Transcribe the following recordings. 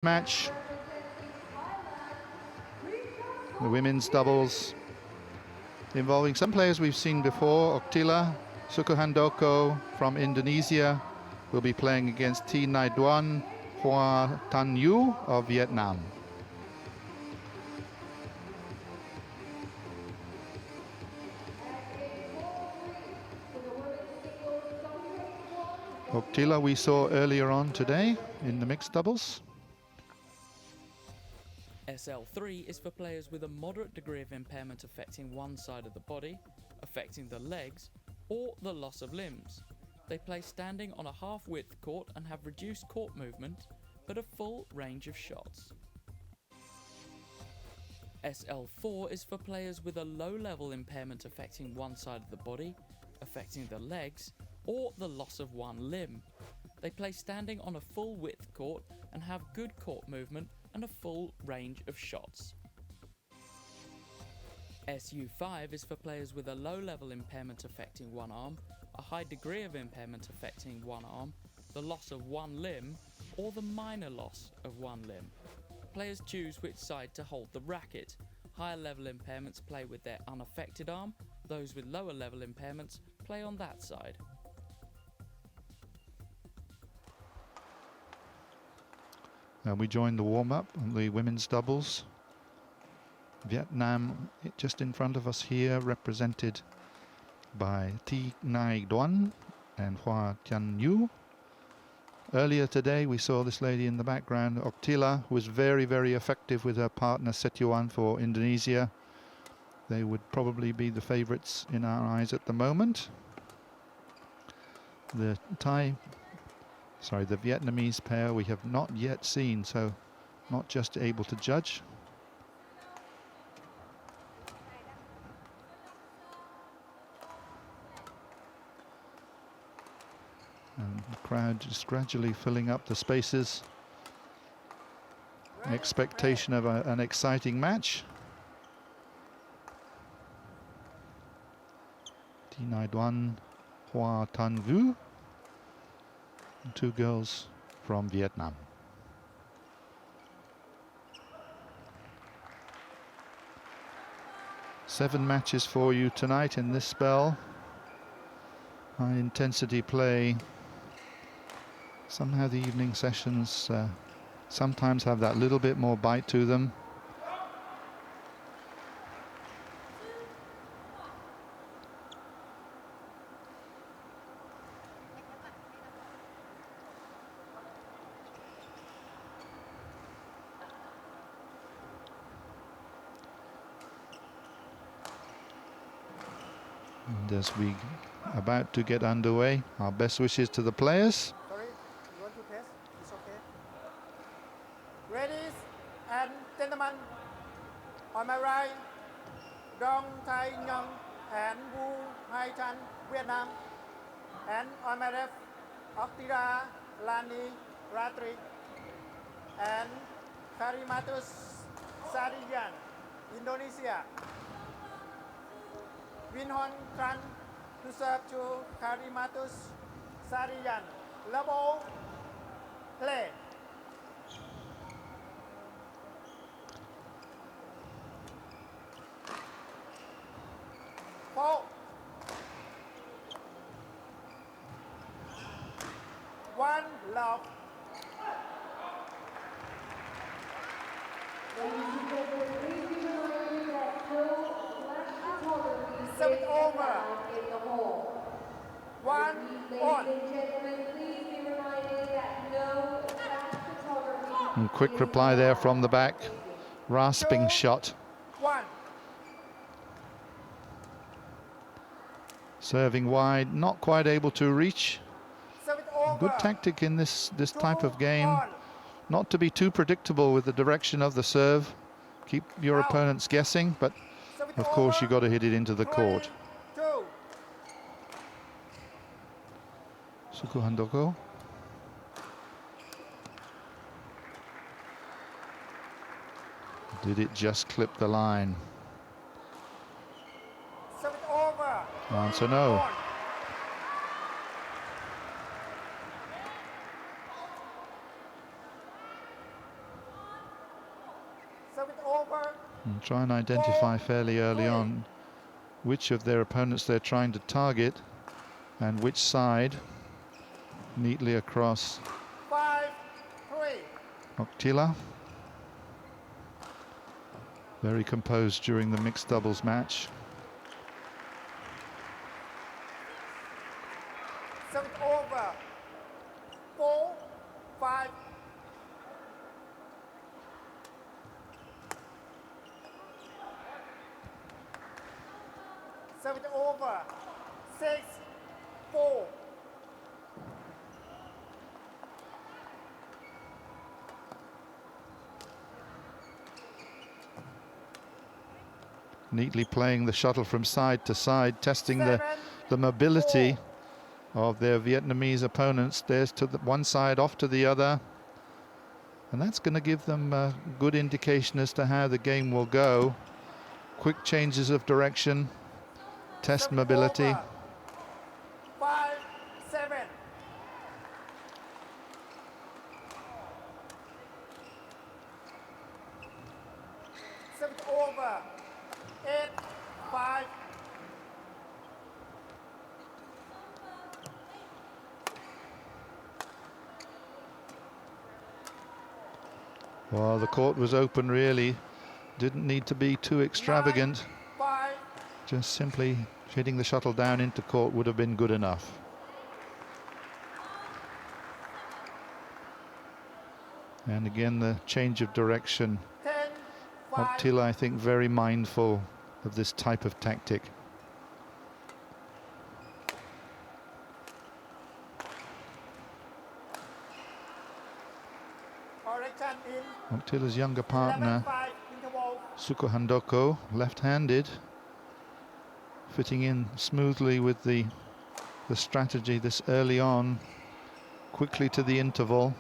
match. The women's doubles involving some players we've seen before. Oktila Sukuhandoko from Indonesia will be playing against T. Nai Duan Hoa Tan Yu of Vietnam. Oktila we saw earlier on today in the mixed doubles. SL3 is for players with a moderate degree of impairment affecting one side of the body, affecting the legs, or the loss of limbs. They play standing on a half-width court and have reduced court movement, but a full range of shots. SL4 is for players with a low-level impairment affecting one side of the body, affecting the legs, or the loss of one limb. They play standing on a full-width court and have good court movement and a full range of shots. SU5 is for players with a low-level impairment affecting one arm, a high degree of impairment affecting one arm, the loss of one limb, or the minor loss of one limb. Players choose which side to hold the racket. Higher level impairments play with their unaffected arm, those with lower level impairments play on that side. And we join the warm-up on the women's doubles. Vietnam just in front of us here, represented by Thi Nai Duan and Hoa Tan Yu. Earlier today we saw this lady in the background, Oktila, who was very, very effective with her partner Setuan for Indonesia. They would probably be the favourites in our eyes at the moment. The Vietnamese pair we have not yet seen, so not just able to judge. And the crowd just gradually filling up the spaces. Expectation of an exciting match. Thi Nai Duan, Hoa Tan Yu. Two girls from Vietnam. Seven matches for you tonight in this spell. High intensity play. Somehow the evening sessions sometimes have that little bit more bite to them. And as we about to get underway, our best wishes to the players. Sorry, you want to test? It's okay. Ladies and gentlemen, on my right, Dong Thai Nhong and Wu Hai Chan, Vietnam. And on my left, Oktila Lani Ratri and Karimatus Sariyan, Indonesia. Winhon Tran to serve to Karimatus Sariyan. Level play. Four. One love. Seven over. One on. And quick reply there from the back. Rasping shot. One. Serving wide, not quite able to reach. Seven over. Good tactic in this type of game. Not to be too predictable with the direction of the serve. Keep your opponents guessing, but of course you've got to hit it into the court. Sukuhandoko. Did it just clip the line? Answer no. Service over. And try and identify fairly early on which of their opponents they're trying to target and which side. Neatly across 5-3. Oktila. Very composed during the mixed doubles match. Service over. 4-5. Service over. 6-4. Neatly playing the shuttle from side to side, testing the 7-4. mobility of their Vietnamese opponents. There's to the one side, off to the other. And that's going to give them a good indication as to how the game will go. Quick changes of direction, test Service mobility. over. 5-7. Service over. 8-5. Well, the court was open really. Didn't need to be too extravagant. 5. Just simply hitting the shuttle down into court would have been good enough. And again, the change of direction. 10-5. Oktila, I think, very mindful of this type of tactic. Correction in Oktila's younger partner, 11-5 interval. Sukuhandoko, left-handed, fitting in smoothly with the strategy this early on. Quickly to the interval.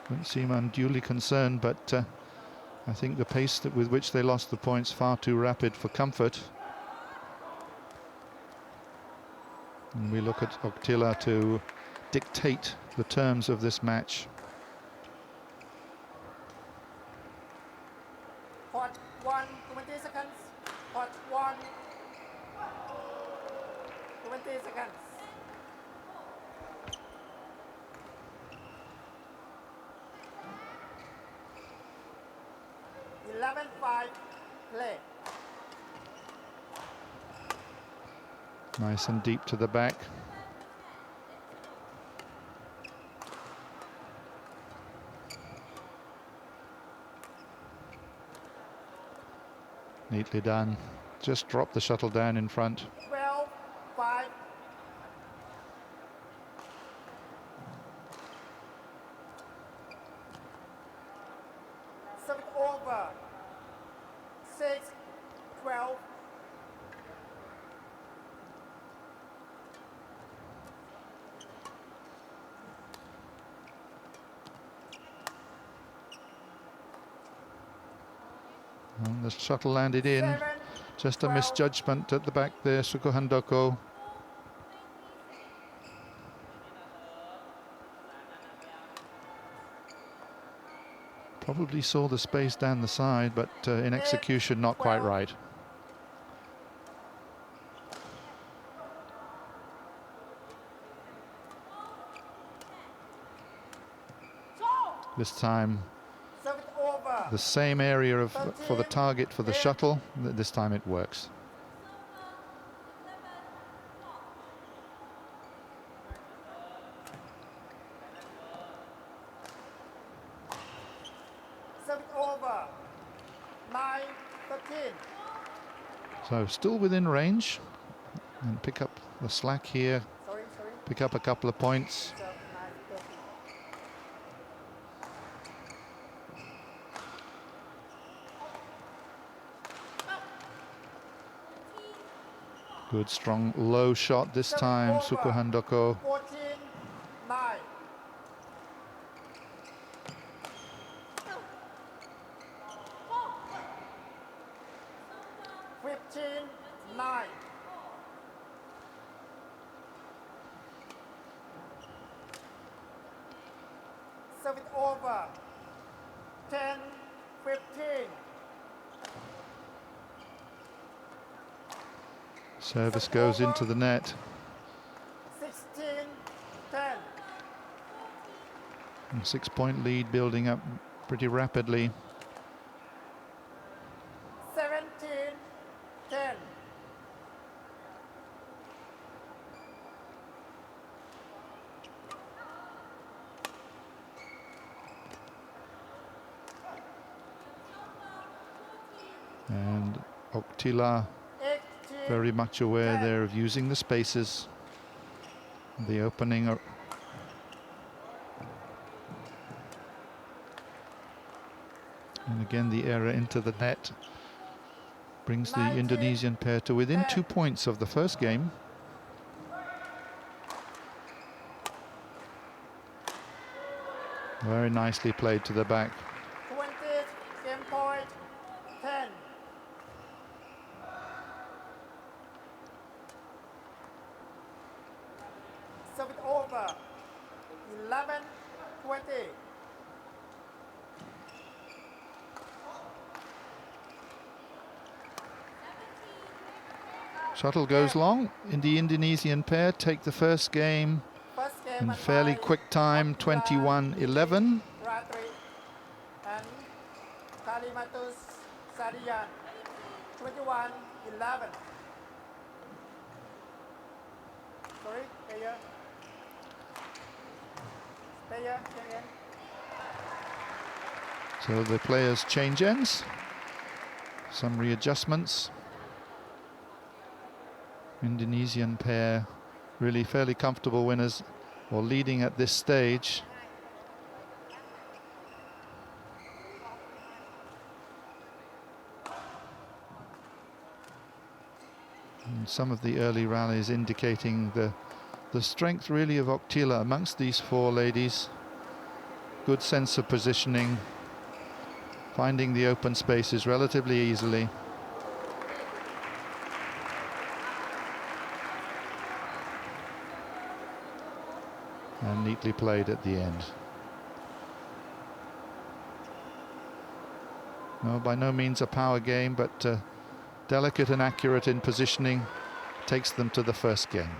Don't seem unduly concerned, but I think the pace with which they lost the points far too rapid for comfort. And we look at Oktila to dictate the terms of this match. Hot 1, 20 seconds. Hot 1, 20 seconds. Eleven five, play. Nice and deep to the back. Neatly done. Just drop the shuttle down in front. 12-5. Service over. 6-12. And the shuttle landed in. 7, Just a 12. misjudgment at the back there, Sukuhandoko. Probably saw the space down the side, but in execution not quite right. This time Service over. the same area for the target for the shuttle. This time it works. Service over. 9-13. So still within range, and pick up the slack here, Sorry. pick up a couple of points. Serve 9-13. Good strong low shot this time, Sukuhandoko. 14-9. Serve it over. 10, 15. Service goes into the net. 16, 10. And 6-point lead building up pretty rapidly. 17, 10. And Oktila 18, very much aware there of using the spaces. The opening up. And again the error into the net brings the 19, Indonesian pair to within 10. 2 points of the first game. Very nicely played to the back. 20, game point, 10. Serve it over. 11, 20. Shuttle goes long. In the Indonesian pair take the first game First game in fairly quick time, 21-11. Ratri and Kalimatus Sadian, 21-11. Sorry, player. Player, again. So the players change ends. Some readjustments. Indonesian pair really fairly comfortable winners, or leading at this stage. And some of the early rallies indicating the strength really of Oktila amongst these four ladies. Good sense of positioning, finding the open spaces relatively easily. And neatly played at the end. No, by no means a power game, but delicate and accurate in positioning takes them to the first game.